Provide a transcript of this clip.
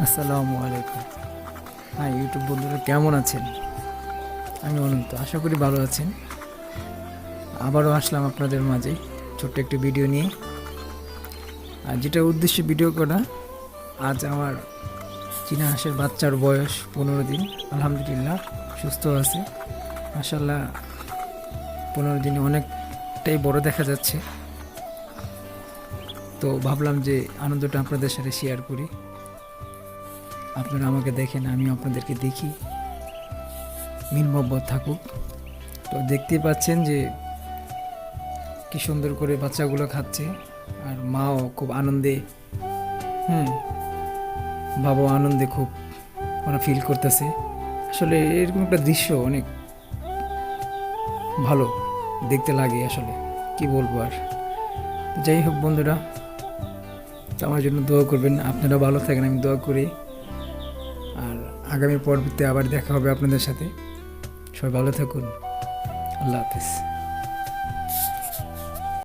আসসালামু আলাইকুম। হ্যাঁ, ইউটিউব বন্ধুরা কেমন আছেন? আমি অনন্ত, আশা করি ভালো আছেন। আবারও আসলাম আপনাদের মাঝে ছোট্ট একটি ভিডিও নিয়ে। আর যেটা উদ্দেশ্যে ভিডিও করা, আজ আমার চীনা হাঁসের বাচ্চার বয়স 15 দিন। আলহামদুলিল্লাহ সুস্থ আছে, মাশাল্লাহ। 15 দিনে অনেকটাই বড় দেখা যাচ্ছে। তো ভাবলাম যে আনন্দটা আপনাদের সাথে শেয়ার করি। আপনারা আমাকে দেখেন, আমিও আপনাদেরকে দেখি, মিল মহব্বত থাকুক। তো দেখতেই পাচ্ছেন যে কি সুন্দর করে বাচ্চাগুলো খাচ্ছে, আর মাও খুব আনন্দে, হুম, বাবাও আনন্দে খুব ওরা ফিল করতেছে। আসলে এরকম একটা দৃশ্য অনেক ভালো দেখতে লাগে, আসলে কি বলবো আর। যাই হোক বন্ধুরা, আমার জন্য দোয়া করবেন, আপনারা ভালো থাকেন, আমি দোয়া করি। আর আগামী পর্বতে আবার দেখা হবে আপনাদের সাথে। সবাই ভালো থাকুন, আল্লাহ হাফেজ।